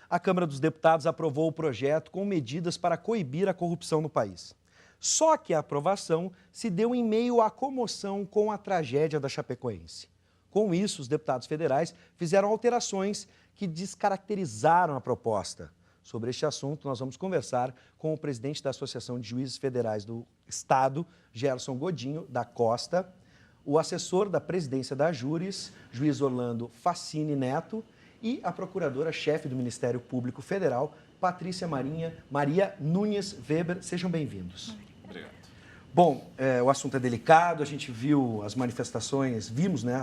A Câmara dos Deputados aprovou o projeto com medidas para coibir a corrupção no país. Só que a aprovação se deu em meio à comoção com a tragédia da Chapecoense. Com isso, os deputados federais fizeram alterações que descaracterizaram a proposta. Sobre este assunto, nós vamos conversar com o presidente da Associação de Juízes Federais do Estado, Gerson Godinho da Costa, o assessor da presidência da Júris, juiz Orlando Facini Neto, e a procuradora-chefe do Ministério Público Federal, Patrícia Maria Nunes Weber. Sejam bem-vindos. Obrigado. Bom, o assunto é delicado, a gente viu as manifestações,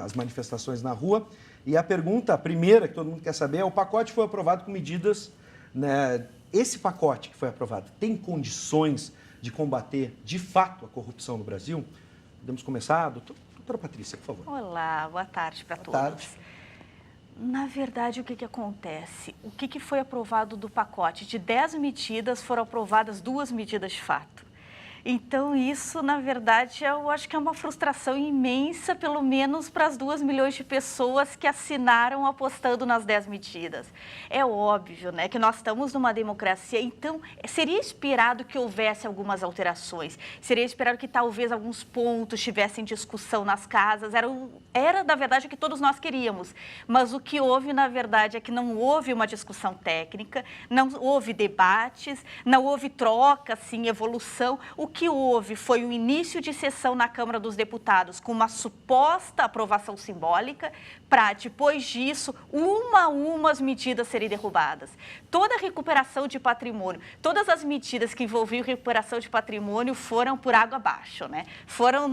as manifestações na rua, e a pergunta, a primeira que todo mundo quer saber é: o pacote foi aprovado com medidas, né? Esse pacote que foi aprovado tem condições de combater, de fato, a corrupção no Brasil? Podemos começar? Doutora Patrícia, por favor. Olá, boa tarde para todos. Boa tarde. Na verdade, o que acontece? O que foi aprovado do pacote? De 10 medidas, foram aprovadas 2 medidas de fato. Então, isso, na verdade, eu acho que é uma frustração imensa, pelo menos para as 2 milhões de pessoas que assinaram apostando nas 10 medidas. É óbvio, né, que nós estamos numa democracia, então seria esperado que houvesse algumas alterações, seria esperado que talvez alguns pontos tivessem discussão nas casas, era na verdade o que todos nós queríamos, mas o que houve, na verdade, é que não houve uma discussão técnica, não houve debates, não houve troca, assim, evolução. O que houve foi o início de sessão na Câmara dos Deputados com uma suposta aprovação simbólica para, depois disso, uma a uma as medidas serem derrubadas. Toda a recuperação de patrimônio, todas as medidas que envolviam recuperação de patrimônio foram por água abaixo, né? Foram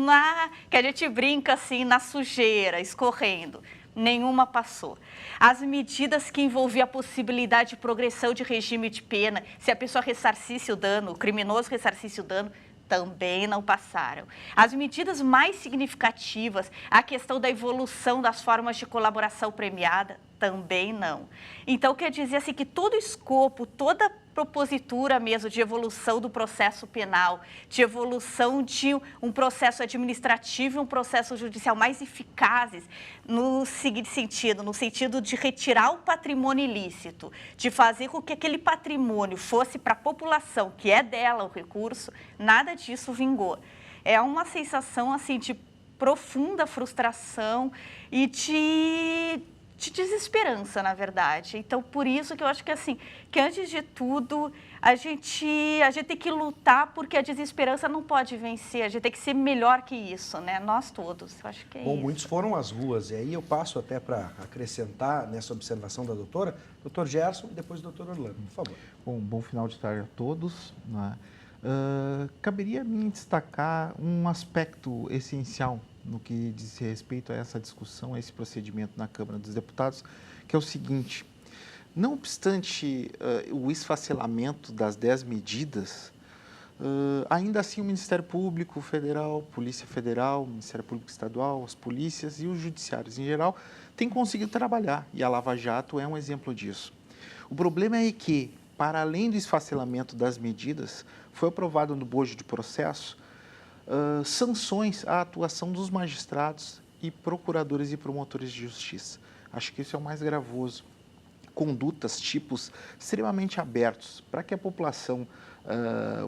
que a gente brinca assim, na sujeira, escorrendo. Nenhuma passou. As medidas que envolviam a possibilidade de progressão de regime de pena, se a pessoa ressarcisse o dano, o criminoso ressarcisse o dano, também não passaram. As medidas mais significativas, a questão da evolução das formas de colaboração premiada, também não. Então, quer dizer assim que todo o escopo, toda a propositura mesmo de evolução do processo penal, de evolução de um processo administrativo e um processo judicial mais eficazes, no seguinte sentido, no sentido de retirar o patrimônio ilícito, de fazer com que aquele patrimônio fosse para a população, que é dela o recurso, nada disso vingou. É uma sensação assim de profunda frustração e de desesperança, na verdade. Então, por isso que eu acho que, assim, que antes de tudo, a gente tem que lutar, porque a desesperança não pode vencer, a gente tem que ser melhor que isso, né? Nós todos, eu acho que é isso. Bom, muitos foram às ruas, e aí eu passo até para acrescentar nessa observação da doutora, doutor Gerson e depois o doutor Orlando, por favor. Bom final de tarde a todos, né? Caberia a mim destacar um aspecto essencial no que diz respeito a essa discussão, a esse procedimento na Câmara dos Deputados, que é o seguinte: não obstante o esfacelamento das 10 medidas, ainda assim o Ministério Público Federal, Polícia Federal, Ministério Público Estadual, as polícias e os judiciários em geral têm conseguido trabalhar, e a Lava Jato é um exemplo disso. O problema é que, para além do esfacelamento das medidas, foi aprovado no bojo de processo sanções à atuação dos magistrados e procuradores e promotores de justiça. Acho que isso é o mais gravoso. Condutas, tipos extremamente abertos, para que a população,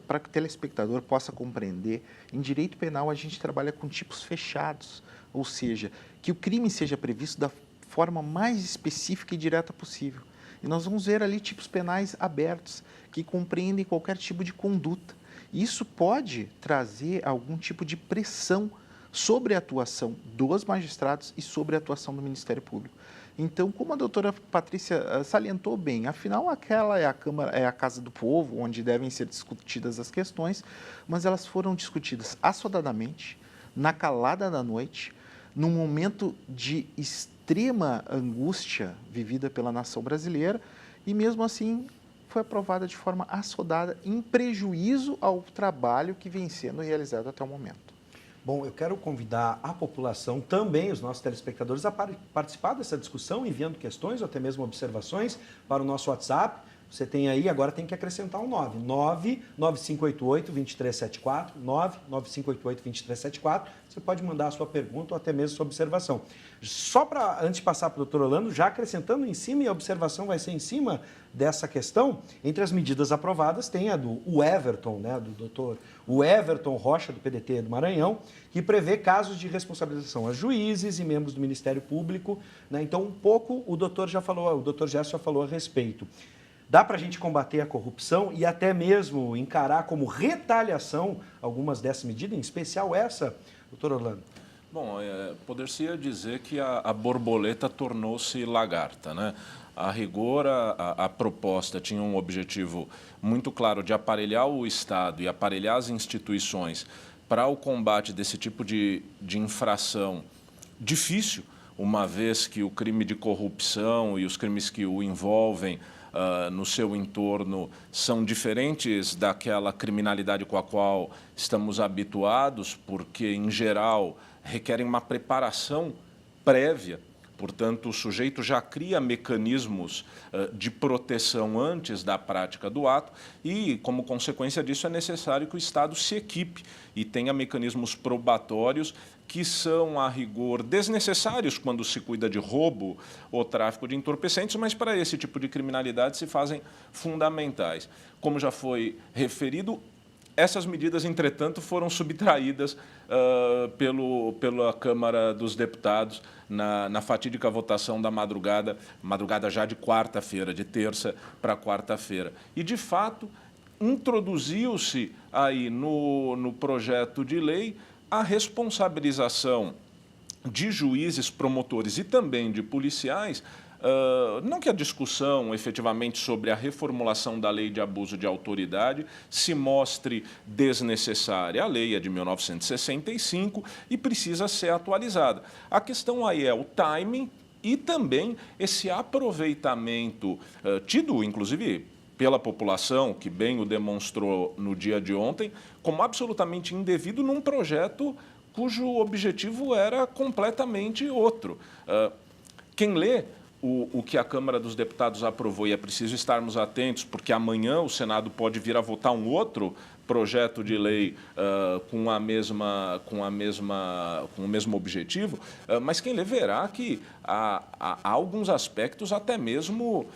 para que o telespectador possa compreender. Em direito penal, a gente trabalha com tipos fechados, ou seja, que o crime seja previsto da forma mais específica e direta possível. E nós vamos ver ali tipos penais abertos, que compreendem qualquer tipo de conduta. Isso pode trazer algum tipo de pressão sobre a atuação dos magistrados e sobre a atuação do Ministério Público. Então, como a doutora Patrícia salientou bem, afinal, aquela é a Câmara, é a Casa do Povo, onde devem ser discutidas as questões, mas elas foram discutidas assodadamente, na calada da noite, num momento de extrema angústia vivida pela nação brasileira, e mesmo assim foi aprovada de forma assodada, em prejuízo ao trabalho que vem sendo realizado até o momento. Bom, eu quero convidar a população, também os nossos telespectadores, a participar dessa discussão, enviando questões ou até mesmo observações para o nosso WhatsApp. Você tem aí, agora tem que acrescentar um 99588-2374, 99588-2374. Você pode mandar a sua pergunta ou até mesmo sua observação. Só para, antes de passar para o doutor Orlando, já acrescentando em cima, e a observação vai ser em cima dessa questão, entre as medidas aprovadas tem a do Everton, né, do doutor Everton Rocha, do PDT do Maranhão, que prevê casos de responsabilização a juízes e membros do Ministério Público, né? Então, um pouco o doutor Gerson já falou a respeito. Dá para a gente combater a corrupção e até mesmo encarar como retaliação algumas dessas medidas, em especial essa, doutor Orlando? Bom, poder-se dizer que a borboleta tornou-se lagarta, né? A rigor, a proposta tinha um objetivo muito claro de aparelhar o Estado e aparelhar as instituições para o combate desse tipo de infração difícil, uma vez que o crime de corrupção e os crimes que o envolvem no seu entorno são diferentes daquela criminalidade com a qual estamos habituados, porque, em geral, requerem uma preparação prévia. Portanto, o sujeito já cria mecanismos de proteção antes da prática do ato e, como consequência disso, é necessário que o Estado se equipe e tenha mecanismos probatórios que são, a rigor, desnecessários quando se cuida de roubo ou tráfico de entorpecentes, mas para esse tipo de criminalidade se fazem fundamentais. Como já foi referido, essas medidas, entretanto, foram subtraídas pela Câmara dos Deputados na fatídica votação da madrugada já de quarta-feira, de terça para quarta-feira. E, de fato, introduziu-se aí no projeto de lei a responsabilização de juízes, promotores e também de policiais. Não que a discussão, efetivamente, sobre a reformulação da lei de abuso de autoridade se mostre desnecessária. A lei é de 1965 e precisa ser atualizada. A questão aí é o timing e também esse aproveitamento tido, inclusive, pela população, que bem o demonstrou no dia de ontem, como absolutamente indevido num projeto cujo objetivo era completamente outro. Quem lê o que a Câmara dos Deputados aprovou, e é preciso estarmos atentos, porque amanhã o Senado pode vir a votar um outro projeto de lei com o mesmo objetivo, mas quem lê verá que há alguns aspectos até mesmo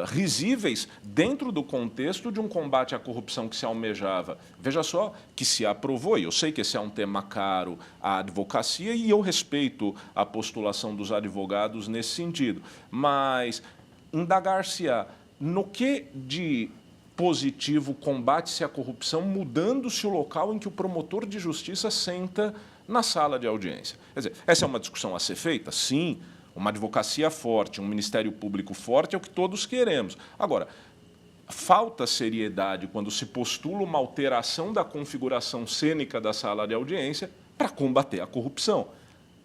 risíveis dentro do contexto de um combate à corrupção que se almejava. Veja só que se aprovou, e eu sei que esse é um tema caro à advocacia e eu respeito a postulação dos advogados nesse sentido, mas indagar-se-á no que de positivo combate-se a corrupção, mudando-se o local em que o promotor de justiça senta na sala de audiência. Quer dizer, essa é uma discussão a ser feita? Sim. Uma advocacia forte, um Ministério Público forte é o que todos queremos. Agora, falta seriedade quando se postula uma alteração da configuração cênica da sala de audiência para combater a corrupção.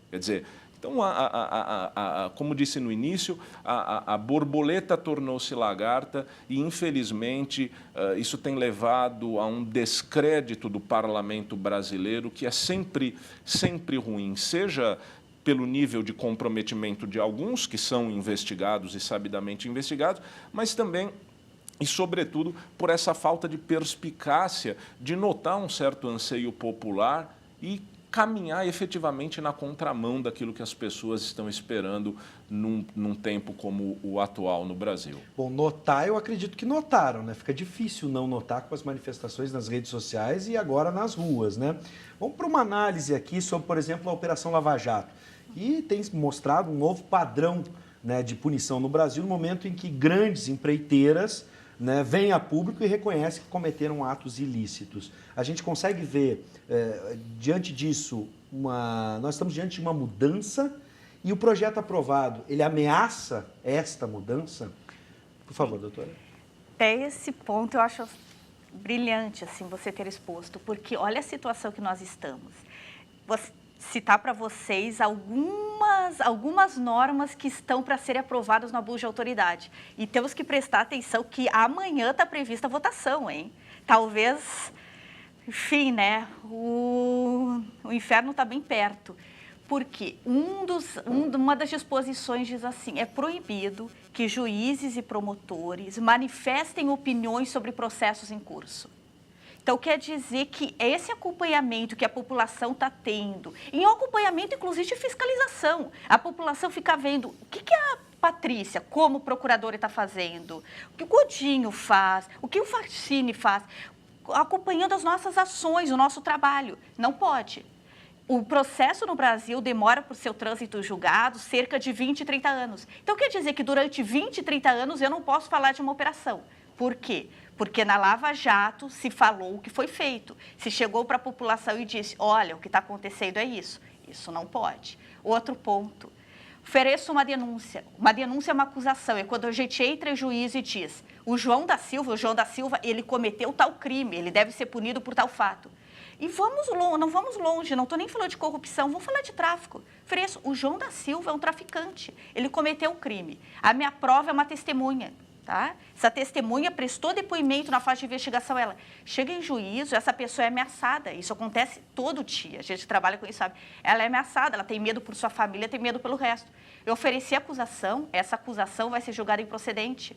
Quer dizer, então, como disse no início, a borboleta tornou-se lagarta e, infelizmente, isso tem levado a um descrédito do parlamento brasileiro que é sempre ruim, seja pelo nível de comprometimento de alguns que são investigados e sabidamente investigados, mas também e, sobretudo, por essa falta de perspicácia de notar um certo anseio popular e caminhar efetivamente na contramão daquilo que as pessoas estão esperando num tempo como o atual no Brasil. Bom, notar, eu acredito que notaram, né? Fica difícil não notar com as manifestações nas redes sociais e agora nas ruas, né? Vamos para uma análise aqui sobre, por exemplo, a Operação Lava Jato. E tem mostrado um novo padrão, né, de punição no Brasil no momento em que grandes empreiteiras, né, vêm a público e reconhecem que cometeram atos ilícitos. A gente consegue ver, diante disso, nós estamos diante de uma mudança e o projeto aprovado, ele ameaça esta mudança? Por favor, doutora. Até esse ponto eu acho brilhante assim, você ter exposto, porque olha a situação que nós estamos. Vou citar para vocês algumas normas que estão para serem aprovadas no abuso de autoridade. E temos que prestar atenção que amanhã está prevista a votação, hein? Talvez, enfim, né? O inferno está bem perto. Porque uma das disposições diz assim, é proibido que juízes e promotores manifestem opiniões sobre processos em curso. Então, quer dizer que esse acompanhamento que a população está tendo, e um acompanhamento, inclusive, de fiscalização, a população fica vendo o que a Patrícia, como procuradora, está fazendo, o que o Godinho faz, o que o Facchini faz, acompanhando as nossas ações, o nosso trabalho. Não pode. O processo no Brasil demora por seu trânsito julgado cerca de 20, 30 anos. Então, quer dizer que durante 20, 30 anos eu não posso falar de uma operação. Por quê? Porque na Lava Jato se falou o que foi feito. Se chegou para a população e disse, olha, o que está acontecendo é isso. Isso não pode. Outro ponto. Ofereço uma denúncia. Uma denúncia é uma acusação. É quando a gente entra em juízo e diz, o João da Silva, ele cometeu tal crime, ele deve ser punido por tal fato. E não vamos longe, não estou nem falando de corrupção, vamos falar de tráfico. Ofereço, o João da Silva é um traficante, ele cometeu um crime. A minha prova é uma testemunha. Tá? Essa testemunha prestou depoimento na fase de investigação, ela chega em juízo, essa pessoa é ameaçada, isso acontece todo dia, a gente trabalha com isso, sabe? Ela é ameaçada, ela tem medo por sua família, tem medo pelo resto. Eu ofereci a acusação, essa acusação vai ser julgada improcedente.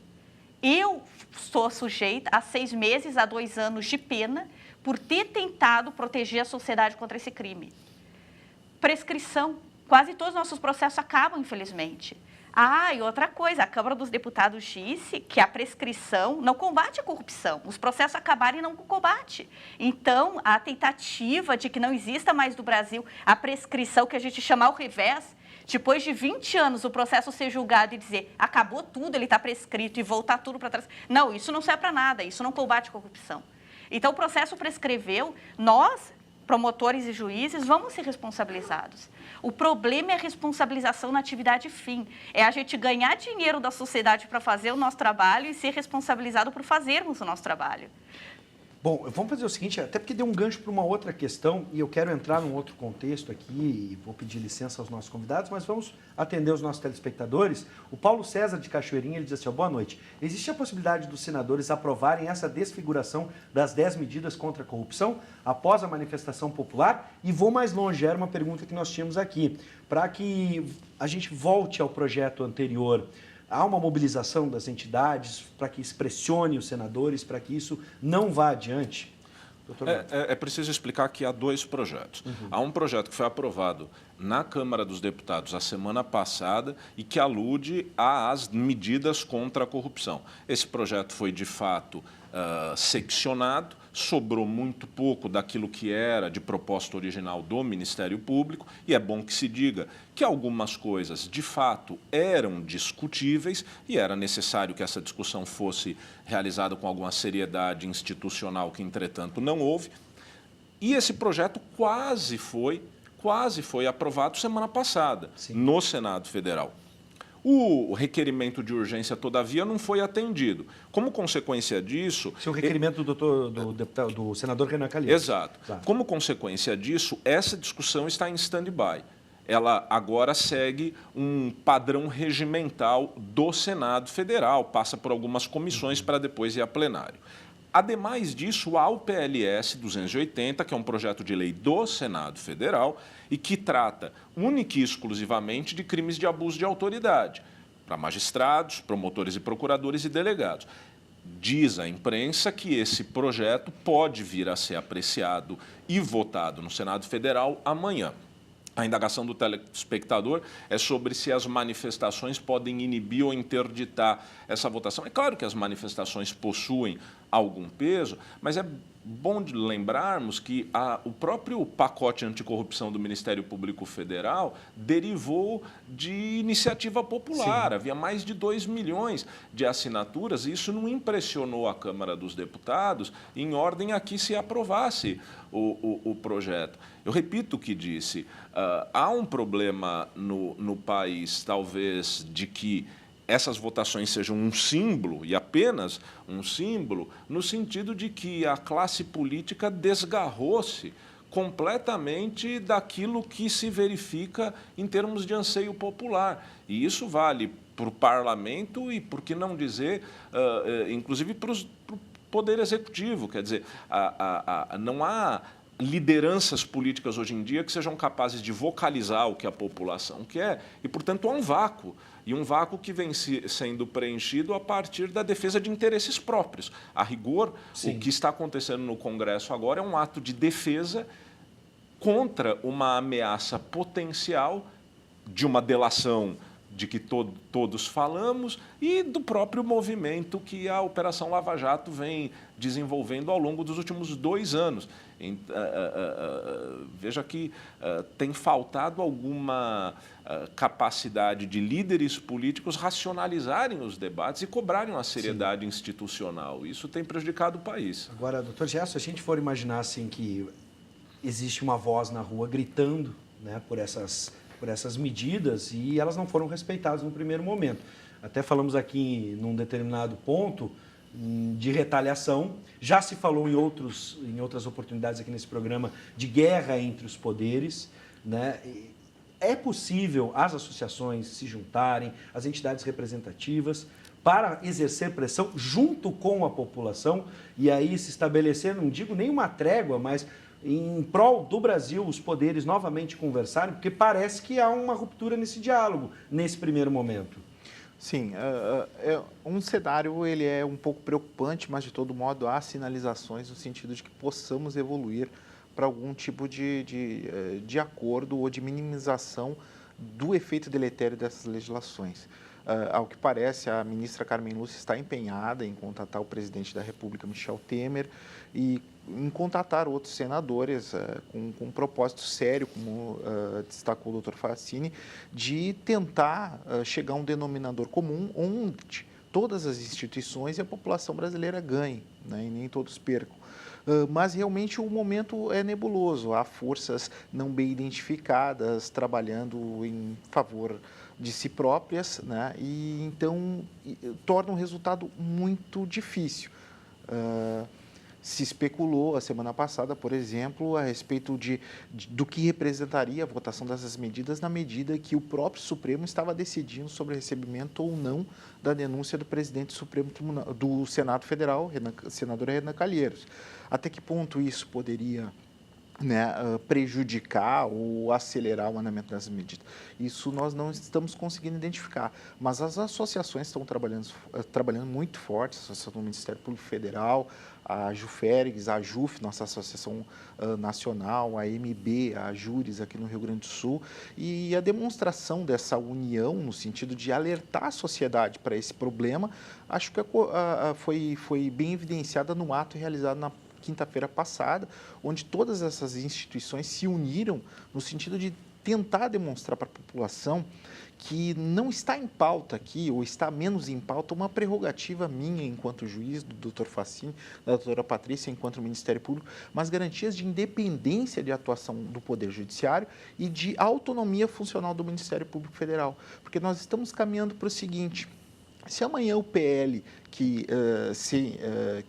Eu sou sujeita a 6 meses a 2 anos de pena por ter tentado proteger a sociedade contra esse crime. Prescrição, quase todos os nossos processos acabam, infelizmente. E outra coisa, a Câmara dos Deputados disse que a prescrição não combate a corrupção. Os processos acabarem não combate. Então, a tentativa de que não exista mais no Brasil a prescrição, que a gente chama ao revés, depois de 20 anos o processo ser julgado e dizer acabou tudo, ele está prescrito e voltar tudo para trás. Não, isso não serve para nada, isso não combate a corrupção. Então, o processo prescreveu, nós, promotores e juízes, vamos ser responsabilizados. O problema é a responsabilização na atividade fim. É a gente ganhar dinheiro da sociedade para fazer o nosso trabalho e ser responsabilizado por fazermos o nosso trabalho. Bom, vamos fazer o seguinte, até porque deu um gancho para uma outra questão e eu quero entrar num outro contexto aqui e vou pedir licença aos nossos convidados, mas vamos atender os nossos telespectadores. O Paulo César de Cachoeirinha, ele diz assim, boa noite. Existe a possibilidade dos senadores aprovarem essa desfiguração das 10 medidas contra a corrupção após a manifestação popular? E vou mais longe, era uma pergunta que nós tínhamos aqui, para que a gente volte ao projeto anterior. Há uma mobilização das entidades para que isso pressione os senadores, para que isso não vá adiante? Doutor É preciso explicar que há 2 projetos. Há um projeto que foi aprovado na Câmara dos Deputados a semana passada e que alude às medidas contra a corrupção. Esse projeto foi, de fato, seccionado, sobrou muito pouco daquilo que era de proposta original do Ministério Público, e é bom que se diga que algumas coisas, de fato, eram discutíveis e era necessário que essa discussão fosse realizada com alguma seriedade institucional, que, entretanto, não houve. E esse projeto quase foi aprovado semana passada, no Senado Federal. O requerimento de urgência, todavia, não foi atendido. Como consequência disso... Esse é o requerimento do senador Renan Calheiros. Exato. Tá. Como consequência disso, essa discussão está em stand-by. Ela agora segue um padrão regimental do Senado Federal, passa por algumas comissões para depois ir a plenário. Ademais disso, há o PLS 280, que é um projeto de lei do Senado Federal e que trata única e exclusivamente de crimes de abuso de autoridade, para magistrados, promotores e procuradores e delegados. Diz a imprensa que esse projeto pode vir a ser apreciado e votado no Senado Federal amanhã. A indagação do telespectador é sobre se as manifestações podem inibir ou interditar essa votação. É claro que as manifestações possuem algum peso, mas é bom de lembrarmos que o próprio pacote anticorrupção do Ministério Público Federal derivou de iniciativa popular. Sim. Havia mais de 2 milhões de assinaturas e isso não impressionou a Câmara dos Deputados em ordem a que se aprovasse o projeto. Eu repito o que disse, há um problema no país, talvez, de que essas votações sejam um símbolo, e apenas um símbolo, no sentido de que a classe política desgarrou-se completamente daquilo que se verifica em termos de anseio popular. E isso vale para o parlamento e, por que não dizer, inclusive para o Poder Executivo. Quer dizer, não há lideranças políticas hoje em dia que sejam capazes de vocalizar o que a população quer e, portanto, há um vácuo. E um vácuo que vem sendo preenchido a partir da defesa de interesses próprios. A rigor, Sim. o que está acontecendo no Congresso agora é um ato de defesa contra uma ameaça potencial de uma delação de que todos falamos e do próprio movimento que a Operação Lava Jato vem desenvolvendo ao longo dos últimos 2 anos. Veja que tem faltado alguma capacidade de líderes políticos racionalizarem os debates e cobrarem uma seriedade institucional. Isso tem prejudicado o país. Agora, doutor Gerson, se a gente for imaginar assim que existe uma voz na rua gritando, né, por essas medidas e elas não foram respeitadas no primeiro momento. Até falamos aqui num determinado ponto de retaliação. Já se falou em outras oportunidades aqui nesse programa de guerra entre os poderes, né? É possível as associações se juntarem, as entidades representativas, para exercer pressão junto com a população e aí se estabelecer, não digo nem uma trégua, mas em prol do Brasil, os poderes novamente conversarem, porque parece que há uma ruptura nesse diálogo, nesse primeiro momento. Sim, um cenário ele é um pouco preocupante, mas de todo modo há sinalizações no sentido de que possamos evoluir para algum tipo de acordo ou de minimização do efeito deletério dessas legislações. Ao que parece, a ministra Carmen Lúcia está empenhada em contatar o presidente da República, Michel Temer, e em contatar outros senadores com um propósito sério, como destacou o doutor Fassini, de tentar chegar a um denominador comum onde todas as instituições e a população brasileira ganhem, né, e nem todos percam. Mas realmente o momento é nebuloso, há forças não bem identificadas trabalhando em favor de si próprias, né, e então torna o resultado muito difícil. Se especulou a semana passada, por exemplo, a respeito do que representaria a votação dessas medidas na medida que o próprio Supremo estava decidindo sobre o recebimento ou não da denúncia do presidente do Supremo Tribunal, do Senado Federal, senador Renan Calheiros. Até que ponto isso poderia, né, prejudicar ou acelerar o andamento dessas medidas? Isso nós não estamos conseguindo identificar, mas as associações estão trabalhando muito forte, a Associação do Ministério Público Federal, a Jufergs, a JUF, nossa associação nacional, a MB, a Júris aqui no Rio Grande do Sul, e a demonstração dessa união no sentido de alertar a sociedade para esse problema, acho que foi bem evidenciada no ato realizado na quinta-feira passada, onde todas essas instituições se uniram no sentido de tentar demonstrar para a população que não está em pauta aqui, ou está menos em pauta, uma prerrogativa minha enquanto juiz, do doutor Fassini, da doutora Patrícia, enquanto Ministério Público, mas garantias de independência de atuação do Poder Judiciário e de autonomia funcional do Ministério Público Federal. Porque nós estamos caminhando para o seguinte: se amanhã o PL que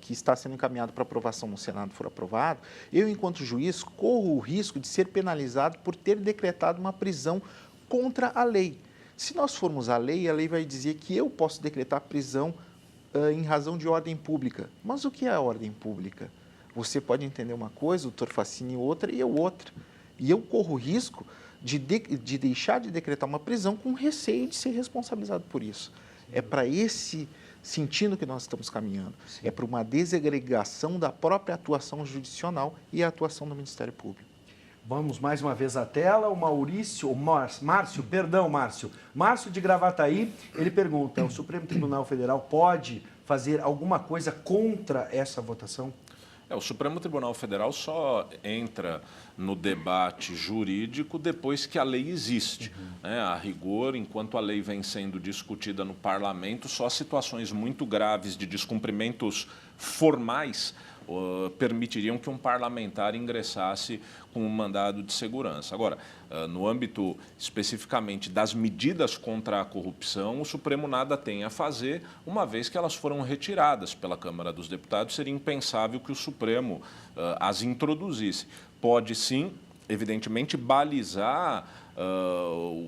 está sendo encaminhado para aprovação no Senado for aprovado, eu, enquanto juiz, corro o risco de ser penalizado por ter decretado uma prisão contra a lei. Se nós formos à lei, a lei vai dizer que eu posso decretar prisão em razão de ordem pública. Mas o que é a ordem pública? Você pode entender uma coisa, o doutor Fassini outra e eu outra. E eu corro o risco de deixar de decretar uma prisão com receio de ser responsabilizado por isso. É para esse sentido que nós estamos caminhando. Sim. É para uma desagregação da própria atuação judicional e a atuação do Ministério Público. Vamos mais uma vez à tela. O Márcio de Gravataí, ele pergunta: o Supremo Tribunal Federal pode fazer alguma coisa contra essa votação? O Supremo Tribunal Federal só entra no debate jurídico depois que a lei existe. A rigor, enquanto a lei vem sendo discutida no parlamento, só situações muito graves de descumprimentos formais permitiriam que um parlamentar ingressasse com um mandado de segurança. Agora, no âmbito especificamente das medidas contra a corrupção, o Supremo nada tem a fazer, uma vez que elas foram retiradas pela Câmara dos Deputados. Seria impensável que o Supremo as introduzisse. Pode sim, evidentemente, balizar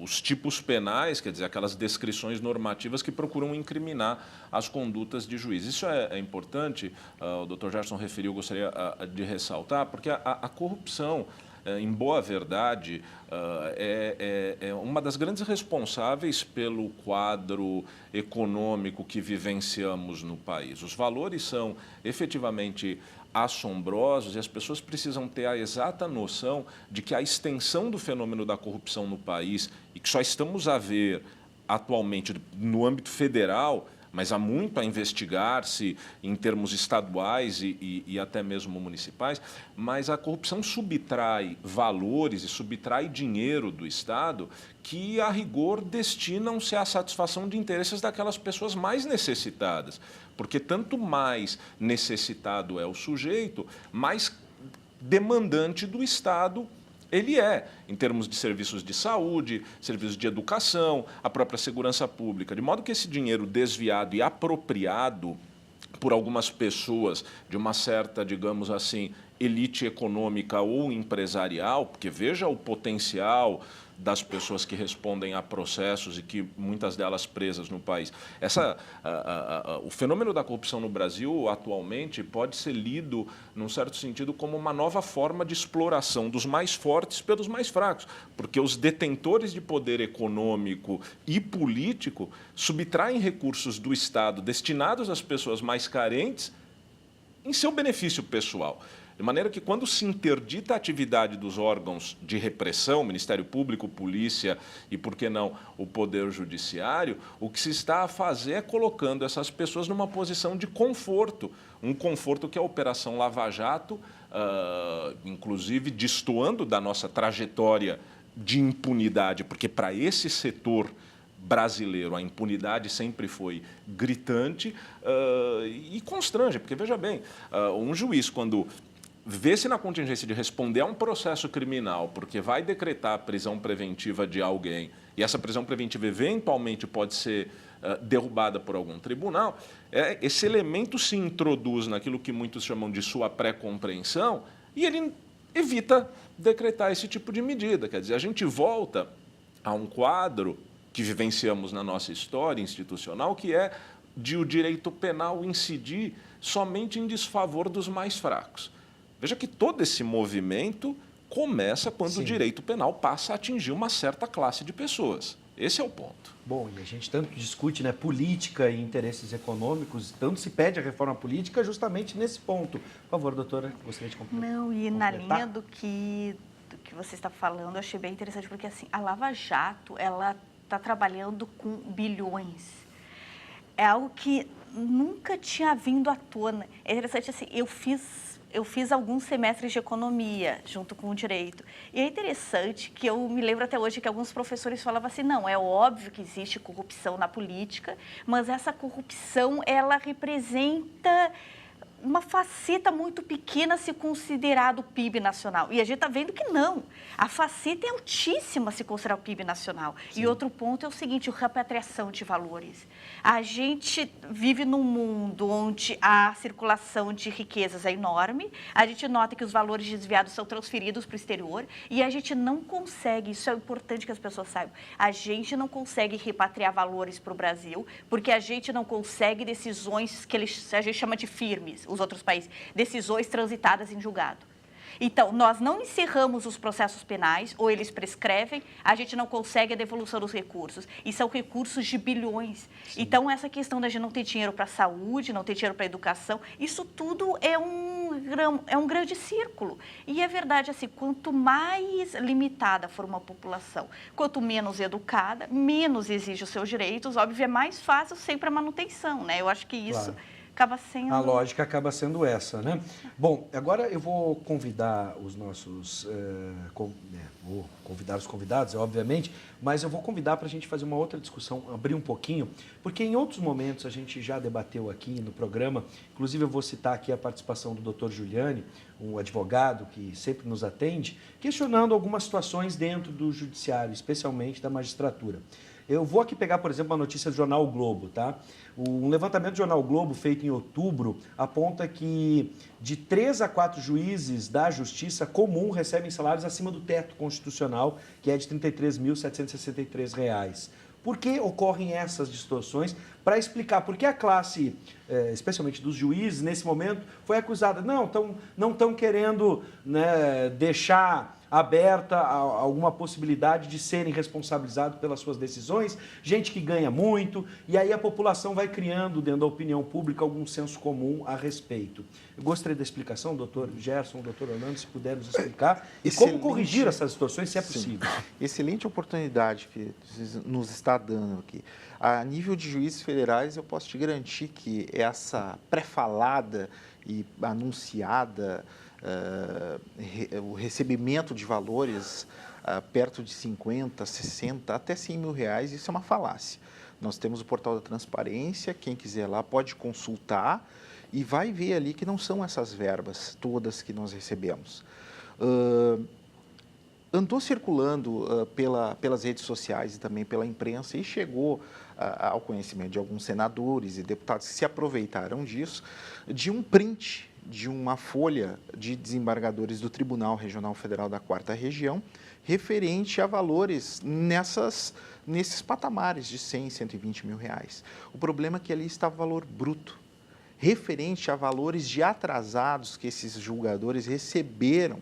os tipos penais, quer dizer, aquelas descrições normativas que procuram incriminar as condutas de juiz. Isso é importante, o Dr. Gerson referiu, gostaria de ressaltar, porque a corrupção, em boa verdade, é uma das grandes responsáveis pelo quadro econômico que vivenciamos no país. Os valores são efetivamente assombrosos e as pessoas precisam ter a exata noção de que a extensão do fenômeno da corrupção no país, e que só estamos a ver atualmente no âmbito federal, mas há muito a investigar-se em termos estaduais e até mesmo municipais, mas a corrupção subtrai valores e subtrai dinheiro do Estado que, a rigor, destinam-se à satisfação de interesses daquelas pessoas mais necessitadas. Porque tanto mais necessitado é o sujeito, mais demandante do Estado ele é, em termos de serviços de saúde, serviços de educação, a própria segurança pública. De modo que esse dinheiro desviado e apropriado por algumas pessoas de uma certa, digamos assim, elite econômica ou empresarial, porque veja o potencial das pessoas que respondem a processos e que muitas delas presas no país. O fenômeno da corrupção no Brasil, atualmente, pode ser lido, num certo sentido, como uma nova forma de exploração dos mais fortes pelos mais fracos, porque os detentores de poder econômico e político subtraem recursos do Estado destinados às pessoas mais carentes em seu benefício pessoal. De maneira que, quando se interdita a atividade dos órgãos de repressão, Ministério Público, Polícia e, por que não, o Poder Judiciário, o que se está a fazer é colocando essas pessoas numa posição de conforto, um conforto que a Operação Lava Jato, inclusive destoando da nossa trajetória de impunidade, porque para esse setor brasileiro a impunidade sempre foi gritante e constrange, porque, veja bem, um juiz, quando vê-se na contingência de responder a um processo criminal, porque vai decretar a prisão preventiva de alguém, e essa prisão preventiva eventualmente pode ser derrubada por algum tribunal, esse elemento se introduz naquilo que muitos chamam de sua pré-compreensão, e ele evita decretar esse tipo de medida. Quer dizer, a gente volta a um quadro que vivenciamos na nossa história institucional, que é de o direito penal incidir somente em desfavor dos mais fracos. Veja que todo esse movimento começa quando o direito penal passa a atingir uma certa classe de pessoas. Esse é o ponto. Bom, e a gente tanto discute, né, política e interesses econômicos, tanto se pede a reforma política justamente nesse ponto. Por favor, doutora, gostaria de completar. Não, e na linha do que você está falando, eu achei bem interessante, porque assim, a Lava Jato, ela está trabalhando com bilhões. É algo que nunca tinha vindo à tona. É interessante, assim, eu fiz alguns semestres de economia junto com o direito. E é interessante que eu me lembro até hoje que alguns professores falavam assim, não, é óbvio que existe corrupção na política, mas essa corrupção, ela representa uma faceta muito pequena se considerado o PIB nacional. E a gente está vendo que não. A faceta é altíssima se considerar o PIB nacional. Sim. E outro ponto é o seguinte, a repatriação de valores. A gente vive num mundo onde a circulação de riquezas é enorme, a gente nota que os valores desviados são transferidos para o exterior e a gente não consegue, isso é importante que as pessoas saibam, a gente não consegue repatriar valores para o Brasil porque a gente não consegue decisões que a gente chama de firmes, os outros países, decisões transitadas em julgado. Então, nós não encerramos os processos penais, ou eles prescrevem, a gente não consegue a devolução dos recursos. E são recursos de bilhões. Sim. Então, essa questão da gente não ter dinheiro para a saúde, não ter dinheiro para a educação, isso tudo é um grande círculo. E é verdade, assim, quanto mais limitada for uma população, quanto menos educada, menos exige os seus direitos, óbvio, é mais fácil sempre a manutenção, né? Eu acho que isso... Claro. Acaba sendo... A lógica acaba sendo essa, né? Bom, agora eu vou convidar os nossos... vou convidar os convidados, obviamente, mas eu vou convidar para a gente fazer uma outra discussão, abrir um pouquinho, porque em outros momentos a gente já debateu aqui no programa, inclusive eu vou citar aqui a participação do Dr. Giuliani, um advogado que sempre nos atende, questionando algumas situações dentro do judiciário, especialmente da magistratura. Eu vou aqui pegar, por exemplo, uma notícia do jornal o Globo, tá? Um levantamento do jornal o Globo feito em outubro aponta que de 3 a 4 juízes da Justiça comum recebem salários acima do teto constitucional, que é de R$ 33.763. Por que ocorrem essas distorções? Para explicar por que a classe, especialmente dos juízes, nesse momento, foi acusada. Não estão querendo, né, deixar aberta alguma possibilidade de serem responsabilizados pelas suas decisões, gente que ganha muito, e aí a população vai criando dentro da opinião pública algum senso comum a respeito. Eu gostaria da explicação, doutor Gerson, doutor Orlando, se puder nos explicar, e como corrigir essas distorções, se é possível. Sim. Excelente oportunidade que nos está dando aqui. A nível de juízes federais, eu posso te garantir que essa pré-falada e anunciada o recebimento de valores perto de 50, 60, até 100 mil reais, isso é uma falácia. Nós temos o portal da transparência, quem quiser lá pode consultar e vai ver ali que não são essas verbas todas que nós recebemos. Andou circulando pelas redes sociais e também pela imprensa e chegou ao conhecimento de alguns senadores e deputados que se aproveitaram disso, de um print de uma folha de desembargadores do Tribunal Regional Federal da 4ª Região, referente a valores nesses patamares de 100, 120 mil reais. O problema é que ali está o valor bruto, referente a valores de atrasados que esses julgadores receberam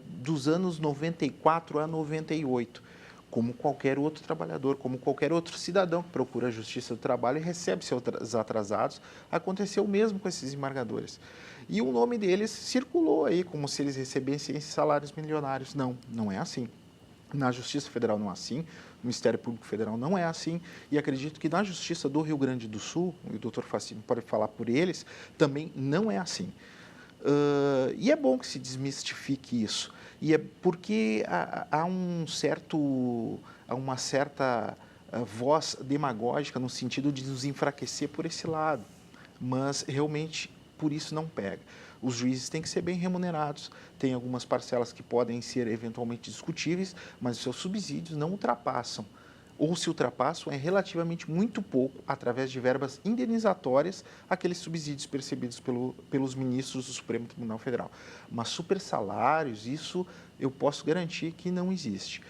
dos anos 94 a 98, como qualquer outro trabalhador, como qualquer outro cidadão que procura a Justiça do Trabalho e recebe seus atrasados. Aconteceu o mesmo com esses desembargadores. E o nome deles circulou aí como se eles recebessem esses salários milionários. Não, não é assim. Na Justiça Federal não é assim, no Ministério Público Federal não é assim, e acredito que na Justiça do Rio Grande do Sul, e o doutor Facini pode falar por eles, também não é assim. E é bom que se desmistifique isso. E é porque há uma certa voz demagógica no sentido de nos enfraquecer por esse lado, mas realmente por isso não pega. Os juízes têm que ser bem remunerados, tem algumas parcelas que podem ser eventualmente discutíveis, mas os seus subsídios não ultrapassam, ou se ultrapassam é relativamente muito pouco, através de verbas indenizatórias, aqueles subsídios percebidos pelos ministros do Supremo Tribunal Federal. Mas supersalários, isso eu posso garantir que não existe.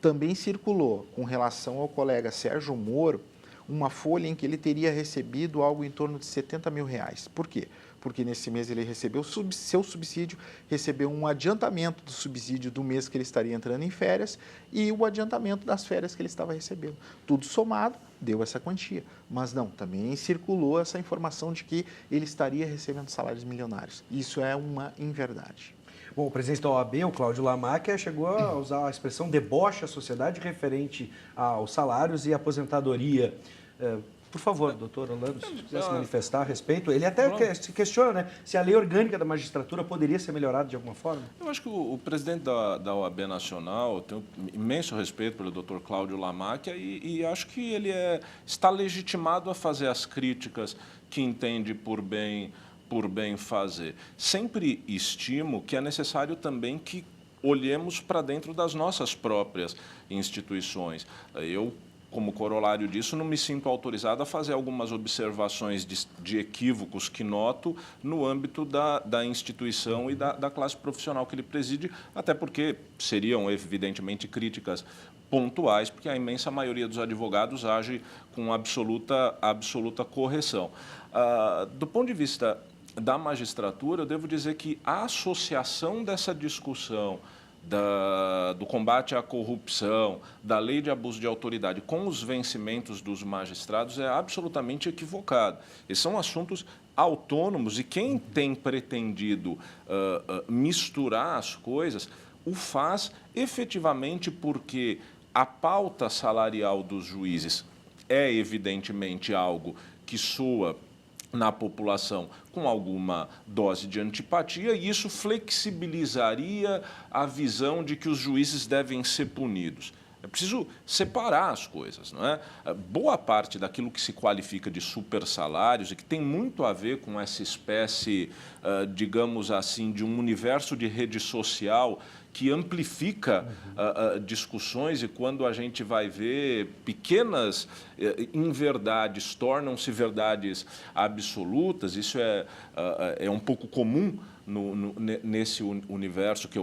Também circulou, com relação ao colega Sérgio Moro, uma folha em que ele teria recebido algo em torno de 70 mil reais. Por quê? Porque nesse mês ele recebeu seu subsídio, recebeu um adiantamento do subsídio do mês que ele estaria entrando em férias e o adiantamento das férias que ele estava recebendo. Tudo somado, deu essa quantia. Mas não, também circulou essa informação de que ele estaria recebendo salários milionários. Isso é uma inverdade. Bom, o presidente da OAB, o Cláudio Lamáquia, chegou a usar a expressão deboche à sociedade referente aos salários e aposentadoria. Por favor, doutor Orlando, se quisesse manifestar a respeito. Ele até se questiona, né, se a lei orgânica da magistratura poderia ser melhorada de alguma forma. Eu acho que o presidente da OAB Nacional, eu tenho imenso respeito pelo doutor Cláudio Lamáquia e acho que ele está legitimado a fazer as críticas que entende por bem fazer. Sempre estimo que é necessário também que olhemos para dentro das nossas próprias instituições. Eu, como corolário disso, não me sinto autorizado a fazer algumas observações de equívocos que noto no âmbito da instituição e da classe profissional que ele preside, até porque seriam, evidentemente, críticas pontuais, porque a imensa maioria dos advogados age com absoluta correção. Do ponto de vista da magistratura, eu devo dizer que a associação dessa discussão do combate à corrupção, da lei de abuso de autoridade com os vencimentos dos magistrados é absolutamente equivocado. Esses são assuntos autônomos e quem tem pretendido misturar as coisas o faz efetivamente porque a pauta salarial dos juízes é evidentemente algo que soa na população com alguma dose de antipatia, e isso flexibilizaria a visão de que os juízes devem ser punidos. É preciso separar as coisas, não é? Boa parte daquilo que se qualifica de supersalários e que tem muito a ver com essa espécie, digamos assim, de um universo de rede social que amplifica discussões, e quando a gente vai ver pequenas inverdades tornam-se verdades absolutas, isso é um pouco comum nesse universo que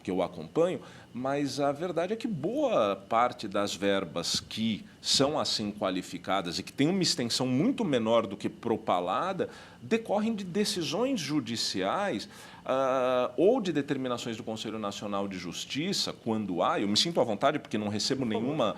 eu acompanho, mas a verdade é que boa parte das verbas que são assim qualificadas e que têm uma extensão muito menor do que propalada decorrem de decisões judiciais ou de determinações do Conselho Nacional de Justiça, quando há. Eu me sinto à vontade porque não recebo nenhuma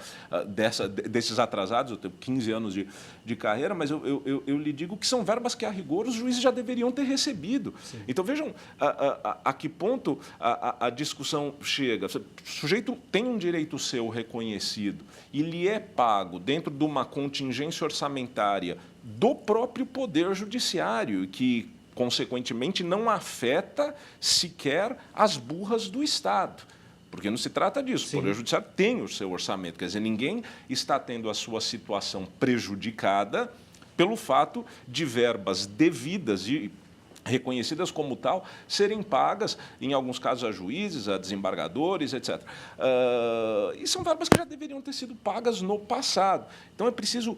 desses atrasados, eu tenho 15 anos de carreira, mas eu lhe digo que são verbas que, a rigor, os juízes já deveriam ter recebido. Sim. Então, vejam a que ponto a discussão chega. O sujeito tem um direito seu reconhecido e lhe é pago dentro de uma contingência orçamentária do próprio Poder Judiciário, que, consequentemente, não afeta sequer as burras do Estado. Porque não se trata disso. Sim. O Poder Judiciário tem o seu orçamento. Quer dizer, ninguém está tendo a sua situação prejudicada pelo fato de verbas devidas e reconhecidas como tal, serem pagas, em alguns casos, a juízes, a desembargadores, etc. E são verbas que já deveriam ter sido pagas no passado. Então, é preciso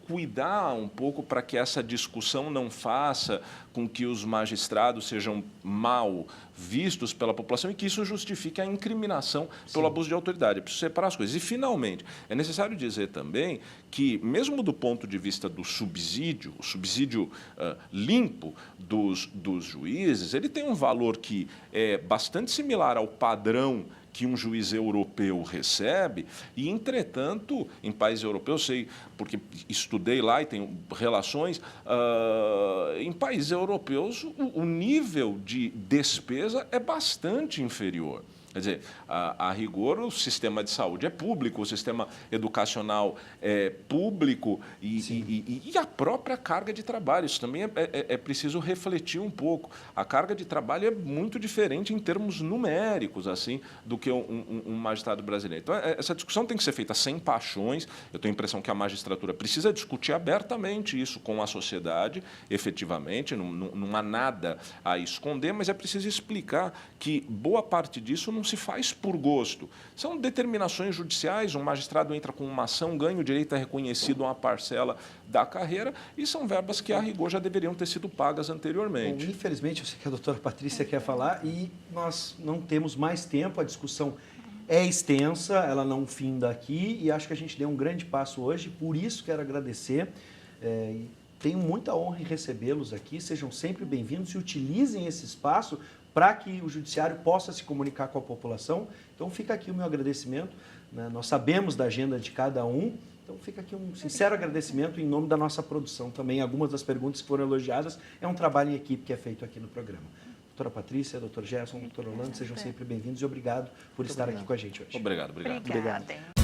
cuidar um pouco para que essa discussão não faça com que os magistrados sejam mal vistos pela população e que isso justifique a incriminação pelo abuso de autoridade. É preciso separar as coisas. E, finalmente, é necessário dizer também que, mesmo do ponto de vista do subsídio, o subsídio limpo dos juízes, ele tem um valor que é bastante similar ao padrão que um juiz europeu recebe, e, entretanto, em países europeus, sei, porque estudei lá e tenho relações, em países europeus o nível de despesa é bastante inferior. Quer dizer, a rigor, o sistema de saúde é público, o sistema educacional é público e a própria carga de trabalho. Isso também é preciso refletir um pouco. A carga de trabalho é muito diferente em termos numéricos assim, do que um magistrado brasileiro. Então, essa discussão tem que ser feita sem paixões. Eu tenho a impressão que a magistratura precisa discutir abertamente isso com a sociedade, efetivamente. Não há nada a esconder, mas é preciso explicar que boa parte disso não se faz por gosto. São determinações judiciais, um magistrado entra com uma ação, ganha o direito a reconhecido uma parcela da carreira, e são verbas que, a rigor, já deveriam ter sido pagas anteriormente. Bom, infelizmente, eu sei que a doutora Patrícia quer falar e nós não temos mais tempo, a discussão é extensa, ela não finda aqui, e acho que a gente deu um grande passo hoje, por isso quero agradecer. Tenho muita honra em recebê-los aqui, sejam sempre bem-vindos e utilizem esse espaço para que o judiciário possa se comunicar com a população. Então, fica aqui o meu agradecimento, né? Nós sabemos da agenda de cada um, então fica aqui um sincero agradecimento em nome da nossa produção também. Algumas das perguntas que foram elogiadas, é um trabalho em equipe que é feito aqui no programa. Doutora Patrícia, doutor Gerson, doutor Orlando, sejam sempre bem-vindos e obrigado por estar aqui com a gente hoje. Obrigado. Obrigada.